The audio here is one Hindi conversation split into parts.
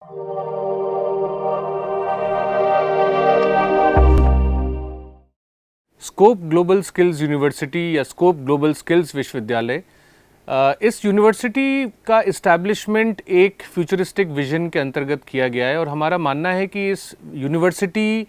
स्कोप ग्लोबल स्किल्स यूनिवर्सिटी या स्कोप ग्लोबल स्किल्स विश्वविद्यालय, इस यूनिवर्सिटी का इस्टेब्लिशमेंट एक फ्यूचरिस्टिक विजन के अंतर्गत किया गया है और हमारा मानना है कि इस यूनिवर्सिटी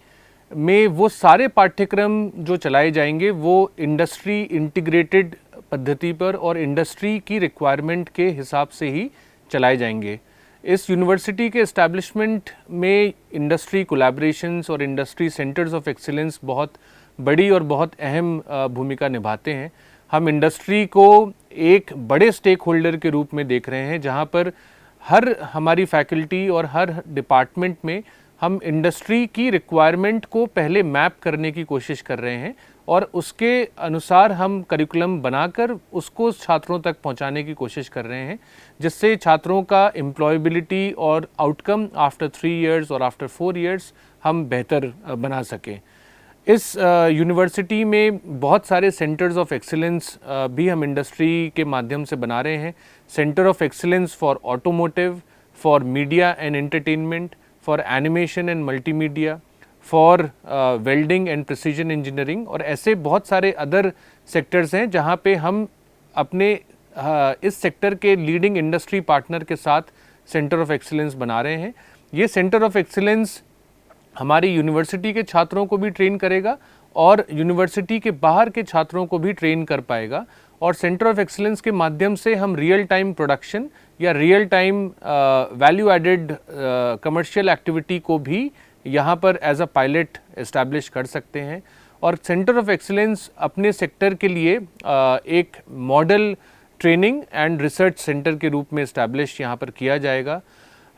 में वो सारे पाठ्यक्रम जो चलाए जाएंगे वो इंडस्ट्री इंटीग्रेटेड पद्धति पर और इंडस्ट्री की रिक्वायरमेंट के हिसाब से ही चलाए जाएंगे। इस यूनिवर्सिटी के इस्टेब्लिशमेंट में इंडस्ट्री कोलैबोरेशंस और इंडस्ट्री सेंटर्स ऑफ एक्सीलेंस बहुत बड़ी और बहुत अहम भूमिका निभाते हैं। हम इंडस्ट्री को एक बड़े स्टेक होल्डर के रूप में देख रहे हैं, जहां पर हर हमारी फैकल्टी और हर डिपार्टमेंट में हम इंडस्ट्री की रिक्वायरमेंट को पहले मैप करने की कोशिश कर रहे हैं और उसके अनुसार हम करिकुलम बनाकर उसको छात्रों तक पहुंचाने की कोशिश कर रहे हैं, जिससे छात्रों का एम्प्लॉयबिलिटी और आउटकम आफ्टर 3 इयर्स और आफ्टर 4 इयर्स हम बेहतर बना सकें। इस यूनिवर्सिटी में बहुत सारे सेंटर्स ऑफ एक्सीलेंस भी हम इंडस्ट्री के माध्यम से बना रहे हैं। Centre of excellence for automotive, for media and entertainment, for animation and multimedia, for welding and precision engineering और ऐसे बहुत सारे अदर सेक्टर्स हैं जहां पे हम अपने इस सेक्टर के लीडिंग इंडस्ट्री पार्टनर के साथ सेंटर ऑफ एक्सीलेंस बना रहे हैं। ये सेंटर ऑफ एक्सीलेंस हमारी यूनिवर्सिटी के छात्रों को भी ट्रेन करेगा और यूनिवर्सिटी के बाहर के छात्रों को भी ट्रेन कर पाएगा और सेंटर ऑफ एक्सीलेंस के माध्यम से हम रियल टाइम प्रोडक्शन या real time value added commercial activity को भी यहाँ पर एज अ पायलट इस्टेब्लिश कर सकते हैं। और सेंटर ऑफ एक्सीलेंस अपने सेक्टर के लिए एक model training and research centre के रूप में इस्टेब्लिश यहाँ पर किया जाएगा।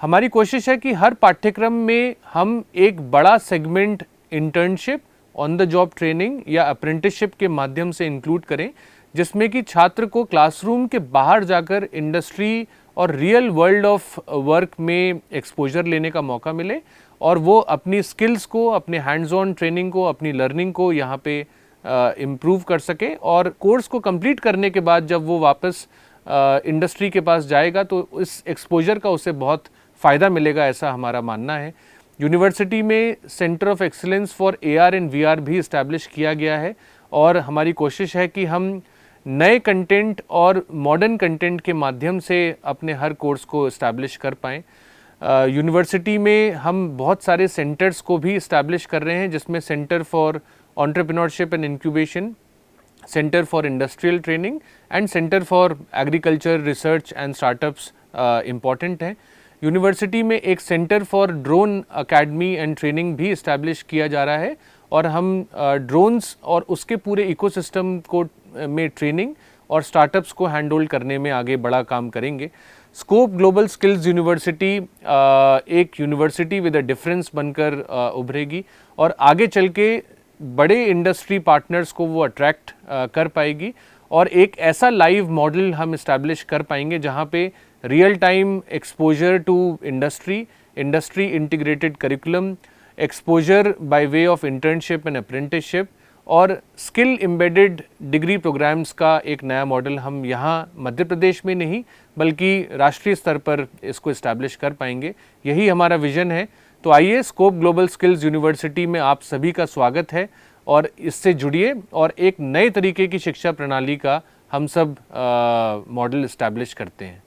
हमारी कोशिश है कि हर पाठ्यक्रम में हम एक बड़ा segment internship, on the job training या अप्रेंटिसशिप के माध्यम से इंक्लूड करें, जिसमें कि छात्र को क्लासरूम के बाहर जाकर इंडस्ट्री और रियल वर्ल्ड ऑफ वर्क में एक्सपोजर लेने का मौका मिले और वो अपनी स्किल्स को, अपने हैंड्स ऑन ट्रेनिंग को, अपनी लर्निंग को यहाँ पे इम्प्रूव कर सके और कोर्स को कंप्लीट करने के बाद जब वो वापस इंडस्ट्री के पास जाएगा तो इस एक्सपोजर का उसे बहुत फ़ायदा मिलेगा, ऐसा हमारा मानना है। यूनिवर्सिटी में centre of excellence for AR and VR भी इस्टेब्लिश किया गया है और हमारी कोशिश है कि हम नए कंटेंट और मॉडर्न कंटेंट के माध्यम से अपने हर कोर्स को इस्टेब्लिश कर पाएँ। यूनिवर्सिटी में हम बहुत सारे सेंटर्स को भी इस्टेब्लिश कर रहे हैं, जिसमें centre for entrepreneurship and incubation, centre for industrial training and centre for agriculture research and startups important हैं। यूनिवर्सिटी में एक centre for drone academy and training भी इस्टेब्लिश किया जा रहा है और हम ड्रोन्स और उसके पूरे इकोसिस्टम को में ट्रेनिंग और स्टार्टअप्स को हैंडल करने में आगे बड़ा काम करेंगे। स्कोप ग्लोबल स्किल्स यूनिवर्सिटी एक यूनिवर्सिटी विद अ डिफरेंस बनकर उभरेगी और आगे चल के बड़े इंडस्ट्री पार्टनर्स को वो अट्रैक्ट कर पाएगी और एक ऐसा लाइव मॉडल हम इस्टेब्लिश कर पाएंगे जहाँ पे real time exposure to industry, industry integrated curriculum, exposure by way of internship and apprenticeship और स्किल एम्बेडेड डिग्री प्रोग्राम्स का एक नया मॉडल हम यहाँ मध्य प्रदेश में नहीं बल्कि राष्ट्रीय स्तर पर इसको इस्टेब्लिश कर पाएंगे। यही हमारा विजन है। तो आइए, स्कोप ग्लोबल स्किल्स यूनिवर्सिटी में आप सभी का स्वागत है और इससे जुड़िए और एक नए तरीके की शिक्षा प्रणाली का हम सब मॉडल इस्टेब्लिश करते हैं।